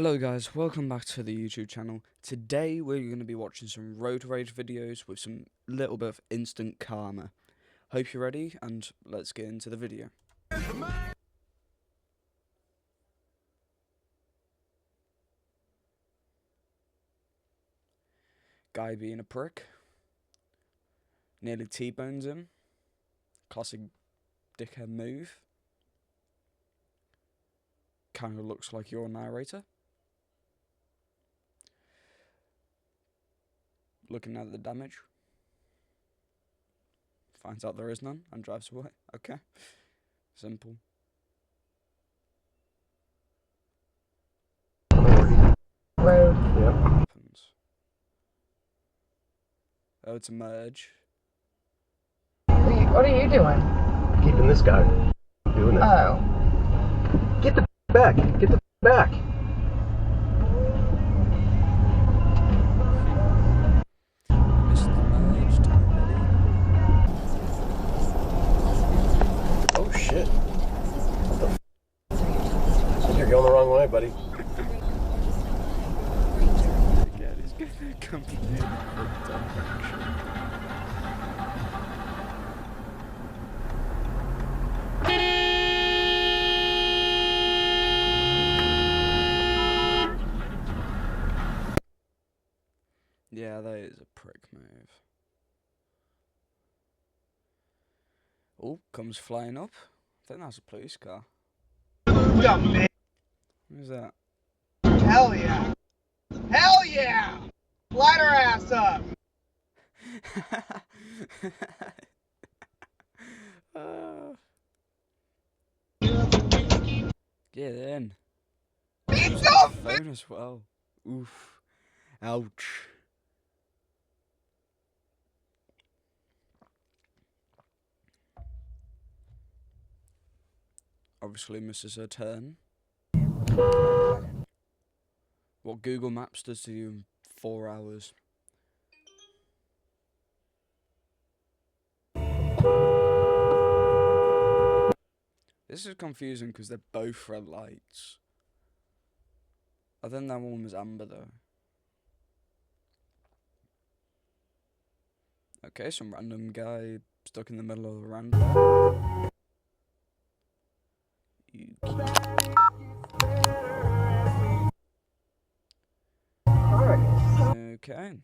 Hello guys, welcome back to the YouTube channel. Today we're going to be watching some road rage videos with some little bit of instant karma. Hope you're ready and let's get into the video. Guy being a prick. Nearly T-bones him. Classic dickhead move. Kinda looks like your narrator. Looking at the damage. Finds out there is none and drives away. Okay. Simple. Road. Yep. Happens. Oh, it's a merge. What are you doing? Keeping this guy. Doing this. Oh. Get the back! Get the back! Missed the merge time, buddy. Oh shit. What the f? You're going the wrong way, buddy. Again, he's gonna completely fucked up direction. Yeah, that is a prick move. Oh, comes flying up. I think that's a police car. Dumb man. Who's that? Hell yeah. Hell yeah. Light her ass up. Get in. It's so Phone as well. Oof. Ouch. Obviously misses her turn. What Google Maps does to you in 4 hours. This is confusing because they're both red lights. I think that one was amber though. Okay, some random guy stuck in the middle of the roundabout. Okay.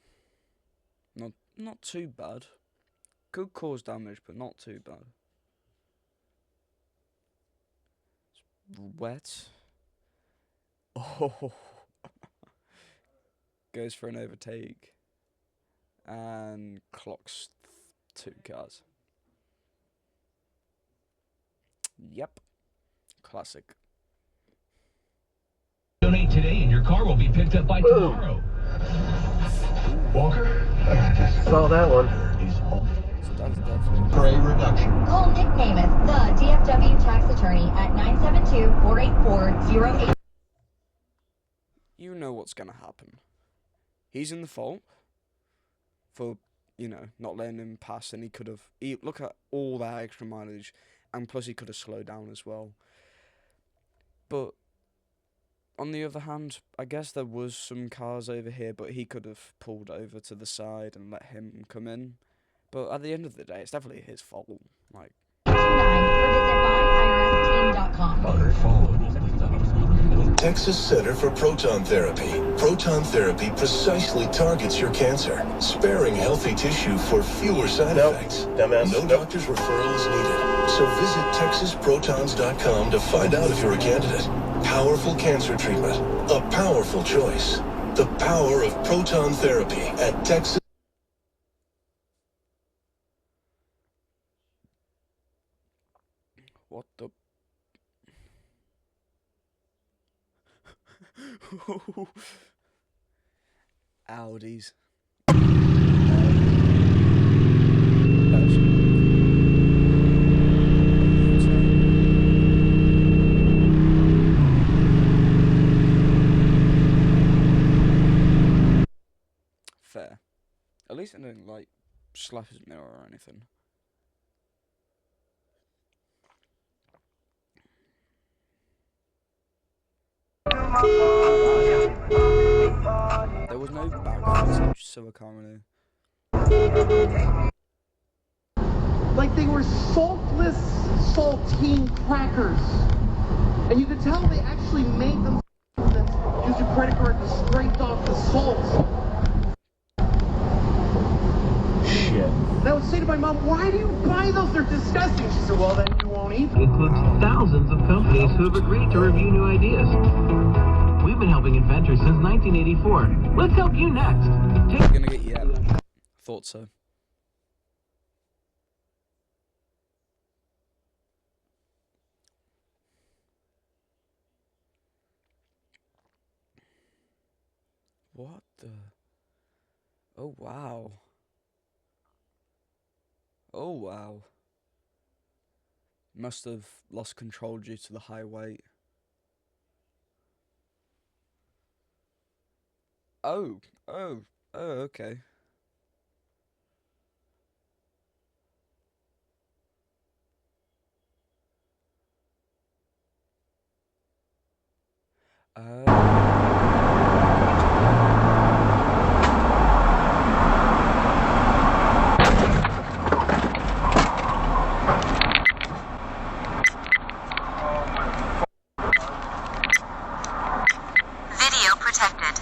Not too bad. Could cause damage, but not too bad. It's wet. Oh. Goes for an overtake. And clocks 2 cars. Yep. Classic. Donate today and your car will be picked up by tomorrow. Walker? Saw that one. So that's definitely Prey reduction. Call Nick Namath, the DFW tax attorney at 972-484-08. You know what's gonna happen. He's in the fault for, you know, not letting him pass, and he could have. Look at all that extra mileage, and plus he could have slowed down as well. But on the other hand, I guess there was some cars over here, but he could have pulled over to the side and let him come in. But at the end of the day, it's definitely his fault. Like. Texas Center for Proton Therapy. Proton therapy precisely targets your cancer, sparing healthy tissue for fewer side effects. Dumbass. No doctor's referral is needed. So visit TexasProtons.com to find out if you're a candidate. Powerful cancer treatment. A powerful choice. The power of proton therapy at Texas. What the? Audis. Fair. At least I didn't like slap his mirror or anything. Wow. so I can't really. Like they were saltless saltine crackers. And you could tell they actually made them that used a credit card to scrape off the salt. Shit. And I would say to my mom, why do you buy those? They're disgusting. She said, well, then you won't eat them. Includes thousands of companies who have agreed to review new ideas. We've been helping inventors since 1984. Let's help you next. Gonna get yeah. Thought so. What the? Oh wow. Oh wow. Must have lost control due to the high weight. Oh, okay. Video protected.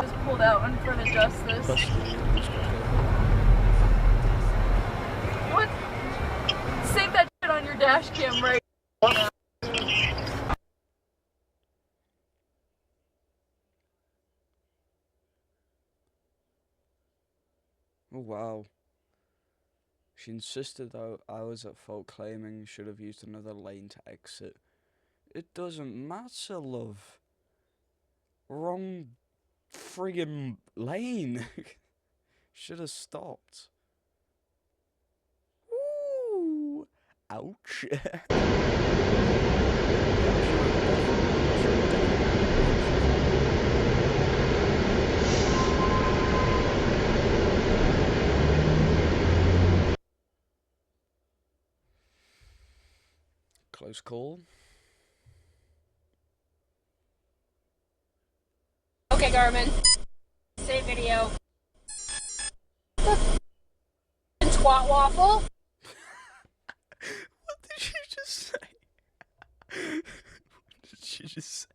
Just pulled out in front of Justice. What? Save that shit on your dash cam right now. Oh wow. She insisted that I was at fault, claiming should have used another lane to exit. It doesn't matter, love. Wrong friggin' lane. Should have stopped. Ooh. Ouch. Close call. Okay, Garmin. Save video. Twat waffle. What did she just say? What did she just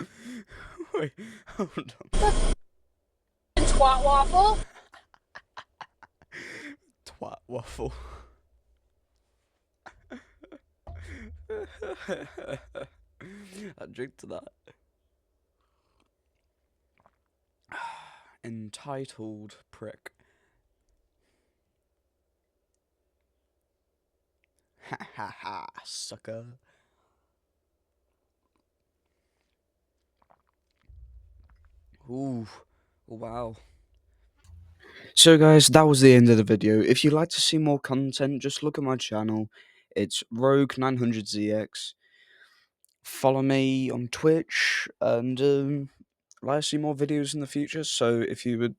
say? Wait, hold on. Twat waffle. Twat waffle. I drink to that. Entitled prick. Ha ha ha, sucker. Ooh, wow. So guys, that was the end of the video. If you'd like to see more content, just look at my channel. It's Rogue900ZX. Follow me on Twitch, and like to see more videos in the future. So if you would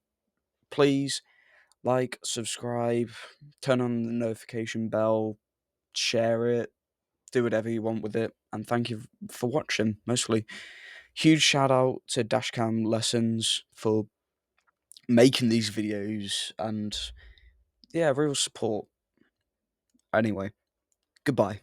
please like, subscribe, turn on the notification bell, share it, do whatever you want with it, and thank you for watching, mostly. Huge shout out to Dashcam Lessons for making these videos, and yeah, real support. Anyway, goodbye.